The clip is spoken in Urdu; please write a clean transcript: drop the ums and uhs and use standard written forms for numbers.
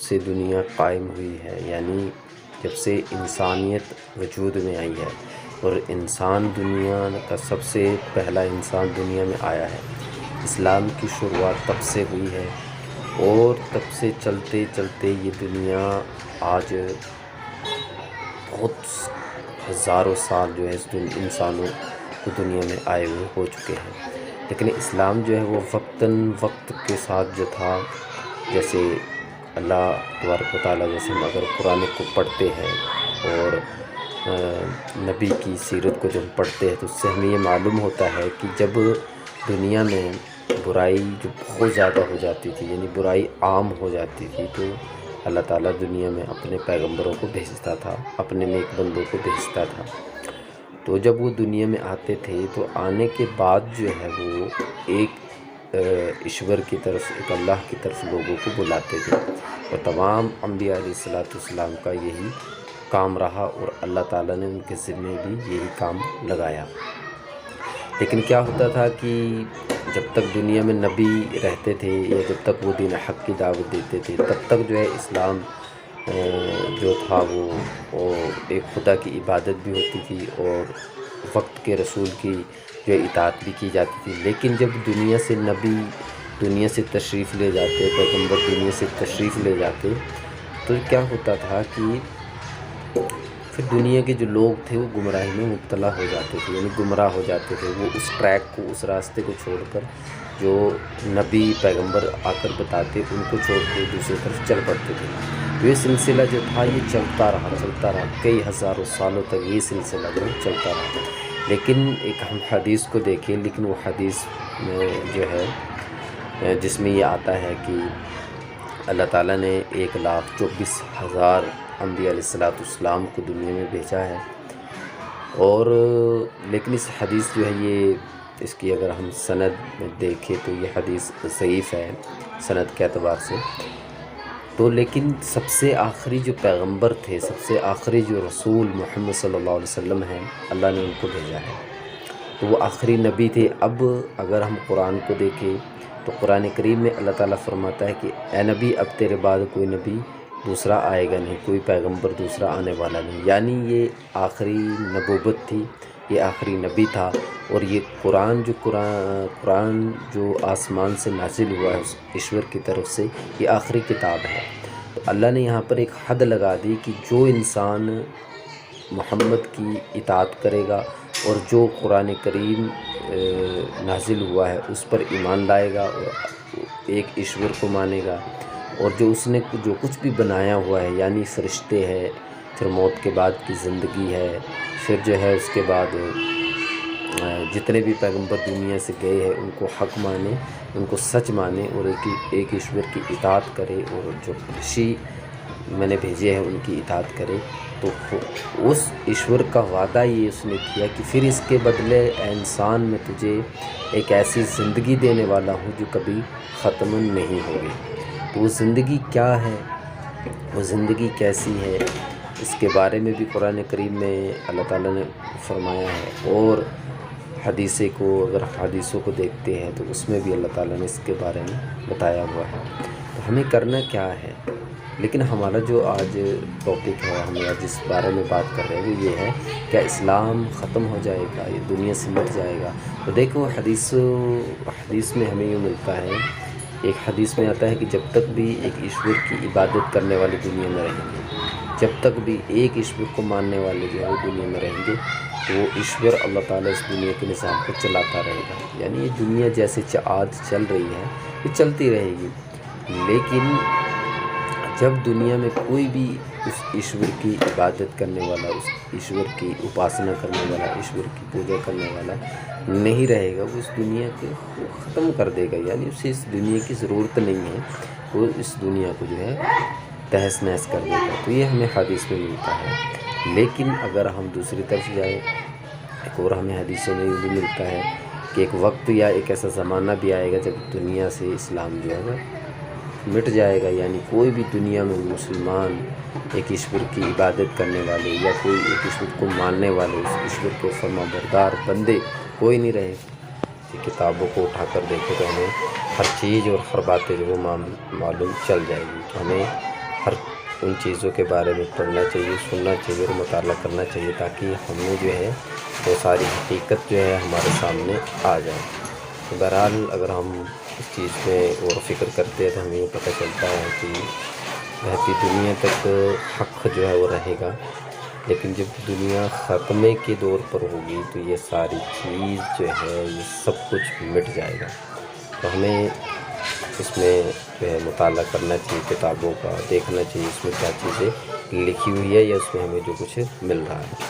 سے دنیا قائم ہوئی ہے، یعنی جب سے انسانیت وجود میں آئی ہے، اور انسان دنیا کا سب سے پہلا انسان دنیا میں آیا ہے۔ اسلام کی شروعات تب سے ہوئی ہے، اور تب سے چلتے چلتے یہ دنیا آج بہت ہزاروں سال جو ہے اس انسانوں کو دنیا میں آئے ہوئے ہو چکے ہیں۔ لیکن اسلام جو ہے وہ وقتاً وقت کے ساتھ جو تھا، جیسے اللہ تبارک و تعالیٰ، جیسے ہم اگر قرآن کو پڑھتے ہیں اور نبی کی سیرت کو جب پڑھتے ہیں تو اس سے ہمیں یہ معلوم ہوتا ہے کہ جب دنیا میں برائی جو بہت زیادہ ہو جاتی تھی، یعنی برائی عام ہو جاتی تھی، تو اللہ تعالیٰ دنیا میں اپنے پیغمبروں کو بھیجتا تھا، اپنے نیک بندوں کو بھیجتا تھا۔ تو جب وہ دنیا میں آتے تھے تو آنے کے بعد جو ہے وہ ایک ایشور کی طرف، ایک اللہ کی طرف لوگوں کو بلاتے تھے، اور تمام انبیاء علیہ السلام کا یہی کام رہا، اور اللہ تعالیٰ نے ان کے ذمے بھی یہی کام لگایا۔ لیکن کیا ہوتا تھا کہ جب تک دنیا میں نبی رہتے تھے، یا جب تک وہ دین حق کی دعوت دیتے تھے، تب تک جو ہے اسلام جو تھا وہ ایک خدا کی عبادت بھی ہوتی تھی، اور وقت کے رسول کی جو اطاعت بھی کی جاتی تھی۔ لیکن جب دنیا سے نبی دنیا سے تشریف لے جاتے، پیغمبر دنیا سے تشریف لے جاتے، تو کیا ہوتا تھا کہ پھر دنیا کے جو لوگ تھے وہ گمراہی میں مبتلا ہو جاتے تھے، یعنی گمراہ ہو جاتے تھے۔ وہ اس ٹریک کو، اس راستے کو چھوڑ کر، جو نبی پیغمبر آ کر بتاتے، ان کو چھوڑ کے دوسری طرف چل پڑتے تھے۔ تو یہ سلسلہ جو تھا یہ چلتا رہا، کئی ہزاروں سالوں تک یہ سلسلہ جو چلتا رہا۔ لیکن ایک ہم حدیث کو دیکھیں، لیکن وہ حدیث میں جو ہے جس میں یہ آتا ہے کہ اللہ تعالیٰ نے 1,24,000 انبیاء علیہ السلام کو دنیا میں بھیجا ہے، اور لیکن اس حدیث جو ہے یہ اس کی اگر ہم سند میں دیکھیں تو یہ حدیث ضعیف ہے سند کے اعتبار سے۔ تو لیکن سب سے آخری جو پیغمبر تھے، سب سے آخری جو رسول محمد صلی اللہ علیہ وسلم ہیں، اللہ نے ان کو بھیجا ہے، تو وہ آخری نبی تھے۔ اب اگر ہم قرآن کو دیکھیں تو قرآن کریم میں اللہ تعالیٰ فرماتا ہے کہ اے نبی، اب تیرے بعد کوئی نبی دوسرا آئے گا نہیں، کوئی پیغمبر دوسرا آنے والا نہیں، یعنی یہ آخری نبوت تھی، یہ آخری نبی تھا۔ اور یہ قرآن جو آسمان سے نازل ہوا ہے اس ایشور کی طرف سے، یہ آخری کتاب ہے۔ تو اللہ نے یہاں پر ایک حد لگا دی کہ جو انسان محمد کی اطاعت کرے گا، اور جو قرآن کریم نازل ہوا ہے اس پر ایمان لائے گا، اور ایک ایشور کو مانے گا، اور جو اس نے جو کچھ بھی بنایا ہوا ہے، یعنی فرشتے ہیں، پھر موت کے بعد کی زندگی ہے، پھر جو ہے اس کے بعد جتنے بھی پیغمبر دنیا سے گئے ہیں ان کو حق مانے، ان کو سچ مانے، اور ایک ایشور کی اطاعت کرے، اور جو رشی میں نے بھیجے ہیں ان کی اطاعت کرے، تو اس ایشور کا وعدہ یہ اس نے کیا کہ پھر اس کے بدلے اے انسان میں تجھے ایک ایسی زندگی دینے والا ہوں جو کبھی ختم نہیں ہوگی۔ تو وہ زندگی کیا ہے، وہ زندگی کیسی ہے، اس کے بارے میں بھی قرآن کریم میں اللہ تعالیٰ نے فرمایا ہے، اور اگر حدیثوں کو دیکھتے ہیں تو اس میں بھی اللہ تعالیٰ نے اس کے بارے میں بتایا ہوا ہے۔ تو ہمیں کرنا کیا ہے؟ لیکن ہمارا جو آج ٹاپک ہے، ہم آج جس بارے میں بات کر رہے ہیں وہ یہ ہے، کیا اسلام ختم ہو جائے گا، یہ دنیا سے مٹ جائے گا؟ تو دیکھو حدیث میں ہمیں یہ ملتا ہے، ایک حدیث میں آتا ہے کہ جب تک بھی ایک ایشور کی عبادت کرنے والے دنیا میں رہیں گے، جب تک بھی ایک ایشور کو ماننے والے جو ہے وہ دنیا میں رہیں گے، تو وہ ایشور اللہ تعالیٰ اس دنیا کے نظام کو چلاتا رہے گا۔ یعنی یہ دنیا جیسے آج چل رہی ہے یہ چلتی رہے گی، لیکن جب دنیا میں کوئی بھی اس ایشور کی عبادت کرنے والا، اس ایشور کی اپاسنا کرنے والا، ایشور کی پوجا کرنے والا نہیں رہے گا، وہ اس دنیا کو ختم کر دے گا، یعنی اسے اس دنیا کی ضرورت نہیں ہے، وہ اس دنیا کو جو ہے تہس نہس کر دے گا۔ تو یہ ہمیں حدیث میں ملتا ہے۔ لیکن اگر ہم دوسری طرف جائیں، ایک اور ہمیں حدیثوں میں یہ بھی ملتا ہے کہ ایک وقت یا ایک ایسا زمانہ بھی آئے گا جب دنیا سے اسلام جو ہے مٹ جائے گا، یعنی کوئی بھی دنیا میں مسلمان ایک ایشور کی عبادت کرنے والے یا کوئی ایک ایشور کو ماننے والے، اس ایشور کے فرما بردار بندے کوئی نہیں رہے۔ کتابوں کو اٹھا کر دیکھو تو ہمیں ہر چیز اور ہر باتیں جو وہ معلوم چل جائے گی، تو ہمیں ہر ان چیزوں کے بارے میں پڑھنا چاہیے، سننا چاہیے اور مطالعہ کرنا چاہیے، تاکہ ہمیں جو ہے وہ ساری حقیقت جو ہے ہمارے سامنے آ جائے۔ تو بہرحال اگر ہم اس چیز پہ غور و فکر کرتے ہیں تو ہمیں یہ پتہ چلتا ہے کہ رہتی دنیا تک حق جو ہے وہ رہے گا، لیکن جب دنیا خاتمے کے دور پر ہوگی تو یہ ساری چیز جو ہے یہ سب کچھ مٹ جائے گا۔ تو ہمیں اس میں جو ہے مطالعہ کرنا چاہیے، کتابوں کا دیکھنا چاہیے اس میں کیا چیزیں لکھی ہوئی ہے یا اس میں ہمیں جو کچھ مل رہا ہے۔